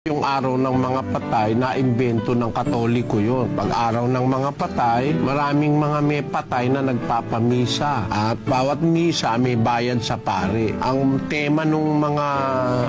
Yung araw ng mga patay, naimbento ng Katoliko yun. Pag araw ng mga patay, maraming mga may patay na nagpapamisa. At bawat misa may bayad sa pare. Ang tema ng mga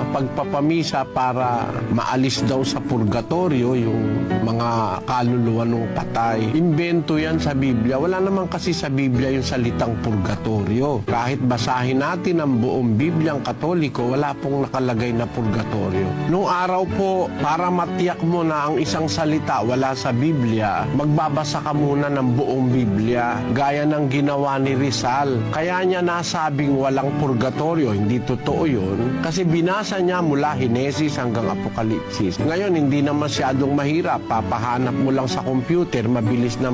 pagpapamisa para maalis daw sa purgatorio yung mga kaluluwa ng patay. Imbento yan sa Biblia. Wala naman kasi sa Biblia yung salitang purgatorio. Kahit basahin natin ang buong Bibliang Katoliko, wala pong nakalagay na purgatorio. Nung araw po, para matiyak mo na ang isang salita wala sa Biblia, magbabasa ka muna ng buong Biblia, gaya ng ginawa ni Rizal. Kaya niya nasabing walang purgatorio, hindi totoo yun, kasi binasa niya mula Henesis hanggang Apokalipsis. Ngayon, hindi na masyadong mahirap, papahanap mo lang sa computer, mabilis na,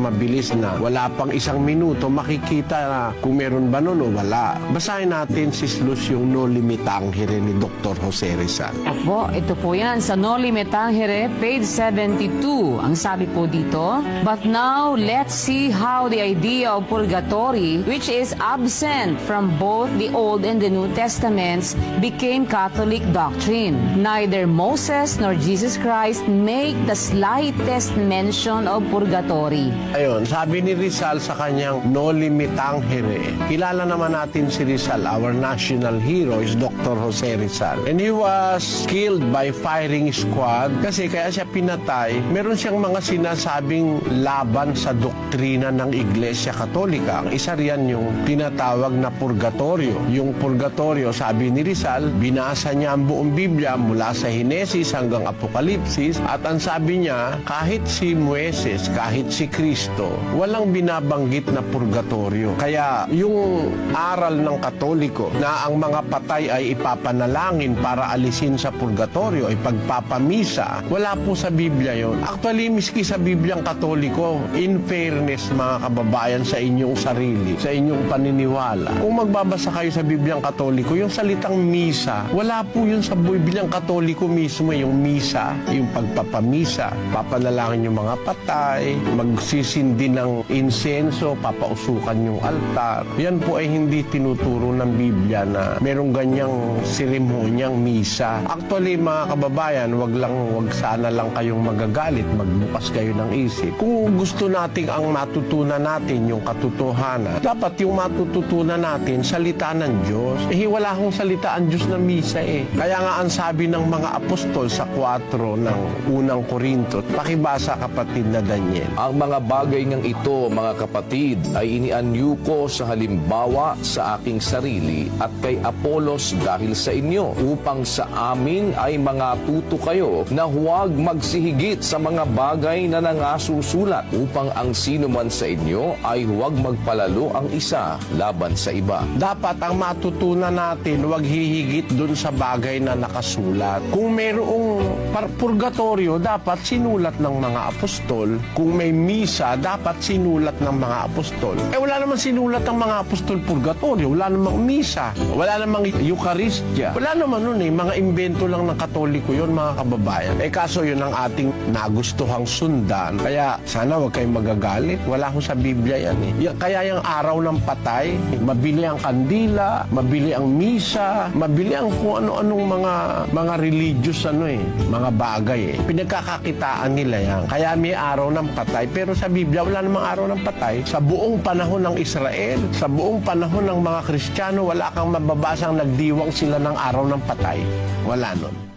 wala pang isang minuto, makikita na kung meron ba nun o wala. Basahin natin si Slus yung No Limit Tangere ni Dr. Jose Rizal. Opo, ito po yan sa No Limit Tangere, page 72. Ang sabi po dito, "But now, let's see how the idea of purgatory, which is absent from both the Old and the New Testaments, became Catholic doctrine. Neither Moses nor Jesus Christ make the slightest mention of purgatory." Ayun, sabi ni Rizal sa kanyang No Limit Tangere. Kilala naman natin si Rizal, our national hero is Dr. Jose Rizal. And he was killed by firing squad kasi kaya siya pinatay. Meron siyang mga sinasabing laban sa doktrina ng Iglesia Katolika. Ang isa riyan yung tinatawag na purgatorio. Yung purgatorio, sabi ni Rizal, binasa niya ang buong Biblia mula sa Henesis hanggang Apokalipsis at ang sabi niya, kahit si Moises, kahit si Kristo, walang binabanggit na purgatorio. Kaya yung aral ng Katoliko na ang mga patay ay ipapanalangin para alisin sa purgatorio ay pagpapamisa, wala po sa Biblia yon. Actually, miski sa Bibliang Katoliko, in fairness mga kababayan sa inyong sarili, sa inyong paniniwala, kung magbabasa kayo sa Bibliang Katoliko, yung salitang misa, wala po yun sa Bibliang Katoliko mismo, yung misa, yung pagpapamisa, papanalangin yung mga patay, magsisindi ng insenso, papausukan yung altar. Yan po ay hindi tinuturo ng Biblia na merong ganyang seremonyang misa. Actually, mga kababayan, wag sana lang kayong magagalit, magbukas kayo ng isip. Kung gusto nating ang matutunan natin yung katotohanan, dapat yung matututunan natin salita ng Diyos. Wala akong salita ang Diyos na misa Kaya nga ang sabi ng mga apostol sa 4 ng unang Korinto, pakibasa kapatid na Daniel. Ang mga bagay ng ito, mga kapatid, ay inianyo ko sa halimbawa sa aking sarili at kay Apolos dahil sa inyo, upang sa amin ay mga tuto kayo na huwag magsihigit sa mga bagay na nangasusulat, upang ang sino man sa inyo ay huwag magpalalo ang isa laban sa iba. Dapat ang matutunan natin, huwag hihigit dun sa bagay na nakasulat. Kung mayroong purgatorio, dapat sinulat ng mga apostol. Kung may misa, dapat sinulat ng mga apostol. Wala namang sinulat ng mga apostol purgatorio, wala namang misa, wala namang Eucharistia. Wala naman nun mga imbento lang ng Katoliko yun, mga kababayan. Kaso yun ang ating nagustuhang sundan. Kaya sana huwag kayong magagalit. Wala ko sa Biblia yan Kaya yung araw ng patay, mabili ang kandila, mabili ang misa, mabili ang kung ano-anong mga religious mga bagay Pinagkakakitaan nila yan. Kaya may araw ng patay. Pero sa Biblia, wala namang araw ng patay. Sa buong panahon ng Israel, sa buong panahon ng mga Kristiyano, wala kang mababasang nagdiwang sila ng araw ng patay. Wala nun.